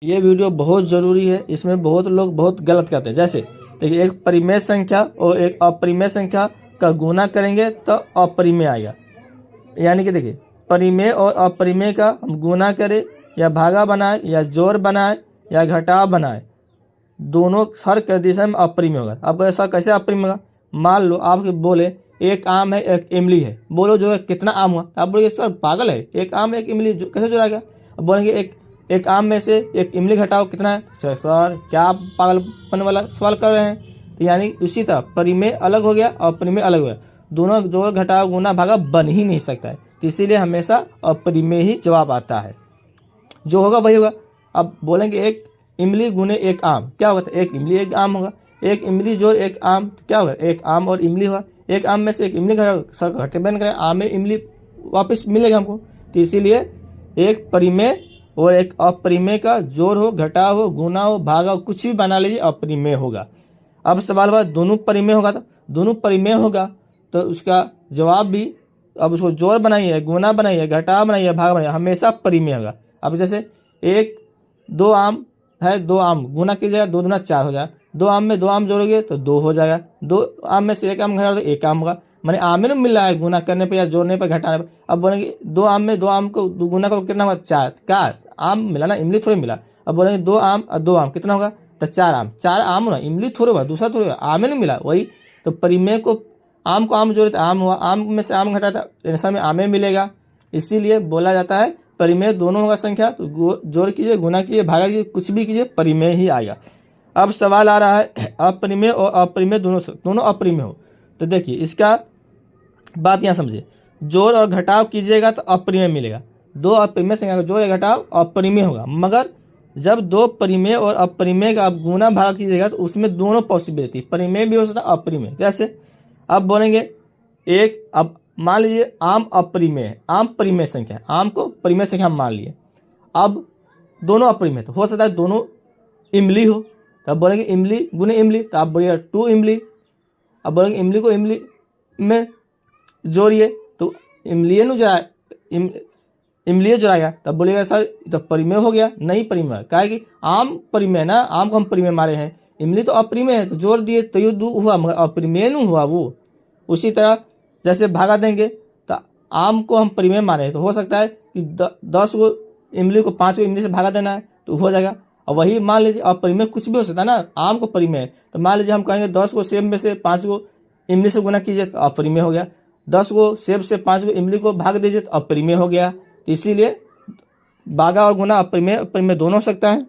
ये वीडियो बहुत ज़रूरी है, इसमें बहुत लोग बहुत गलत करते हैं। जैसे देखिए, एक परिमेय संख्या और एक अपरिमेय संख्या का गुना करेंगे तो अपरिमेय आएगा। यानी कि देखिए, परिमेय और अपरिमेय का हम गुना करें या भागा बनाए या जोड़ बनाए या घटाव बनाए, दोनों हर कंडीशन में अपरिमेय होगा। अब ऐसा कैसे अपरिमेय होगा? मान लो आप बोले एक आम है एक इमली है, बोलो जो है कितना आम हुआ? आप बोलेंगे सर पागल है, एक आम एक इमली कैसे जोड़ाएगा? अब बोलेंगे एक आम में से एक इमली घटाओ कितना है? सर क्या आप पागलपन वाला सवाल कर रहे हैं? तो यानी उसी तरह परिमेय अलग हो गया और अपरिमेय अलग हो गया, दोनों जोड़ घटाव गुना भागा बन ही नहीं सकता है। तो इसीलिए हमेशा अपरिमेय ही जवाब आता है, जो होगा वही होगा। अब बोलेंगे एक इमली गुने एक आम, क्या होगा? तो एक इमली एक आम होगा। एक इमली जोड़ एक आम, क्या होगा? एक आम और इमली होगा। एक आम में से एक इमली सर घटे बन करें, आम में इमली वापस मिलेगा हमको। तो इसीलिए एक परिमेय और एक अपरिमेय का जोड़ हो, घटाव हो, गुना हो, भागा हो, कुछ भी बना लीजिए, अपरिमेय होगा। अब सवाल हुआ दोनों परिमेय होगा, तो दोनों परिमेय होगा तो उसका जवाब भी, अब उसको जोड़ बनाइए, गुना बनाइए, घटाव बनाइए, भाग बनाइए, हमेशा परिमेय होगा। अब जैसे एक दो आम है, दो आम गुना कीजिएगा, 2 दूना 4 हो जाएगा। 2 आम में 2 आम जोड़ोगे तो 2 हो जाएगा। 2 आम में से एक आम घटा तो 1 आम होगा। मैंने आम में मिल रहा है गुना करने पे या जोड़ने पे घटाने पे। अब बोलेंगे 2 आम में 2 आम को गुना करो कितना होगा? 4। क्या आम मिला ना, इमली थोड़ी मिला। अब बोलेंगे 2 आम और 2 आम कितना होगा? तो 4 आम। 4 आम ना, इमली थोड़ी हुआ, दूसरा थोड़ी हुआ, आम नहीं मिला वही। तो परिमेय को आम जोड़े तो आम हुआ, आम में से आम घटाता आंसर में आमे मिलेगा। इसीलिए बोला जाता है परिमेय दोनों होगा संख्या, तो जोड़ कीजिए, गुना कीजिए, भागा कीजिए, कुछ भी कीजिए, परिमेय ही आएगा। अब सवाल आ रहा है अपरिमेय और अपरिमेय दोनों अपरिमेय हो, तो देखिए इसका बात यहाँ समझिए। जोड़ और घटाव कीजिएगा तो अपरिमेय मिलेगा। 2 अपरिमेय संख्या का जोड़ या घटाव अपरिमेय होगा, मगर जब 2 परिमेय और अपरिमेय का आप गुना भाग कीजिएगा तो उसमें दोनों पॉसिबिलिटी, परिमेय भी हो सकता है अपरिमेय। कैसे? अब बोलेंगे एक, अब मान लीजिए आम अपरिमेय है, आम परिमेय संख्या है, आम को परिमेय संख्या मान लिए। अब दोनों अपरिमेय, तो हो सकता है दोनों इमली हो, तब बोलेंगे इमली गुने इमली, तो आप बोलिएगा 2 इमली। अब बोलेंगे इमली को इमली में जोड़िए तो इमली इमली जोड़ाएगा, तब बोलिएगा सर तो परिमेय हो गया। नहीं परिमेय, क्या है कि आम परिमेय ना, आम को हम परिमेय मारे हैं, इमली तो अपरिमेय है, तो जोड़ दिए तो ये 2 हुआ, मगर अपरिमेय नहीं हुआ वो। उसी तरह जैसे भागा देंगे तो आम को हम परिमेय मारे हैं, तो हो सकता है कि 10 को इमली को 5 को इमली से भागा देना है तो हो जाएगा। और वही मान लीजिए अपरिमेय कुछ भी हो सकता है ना, आम को परिमेय है, तो मान लीजिए हम कहेंगे 10 को सेब में से 5 को इमली से गुना कीजिए तो अपरिमेय हो गया। 10 को सेब से 5 को इमली को भाग दीजिए तो अपरिमेय हो गया। तो इसीलिए भागा और गुना अपरिमेय दोनों हो सकता है।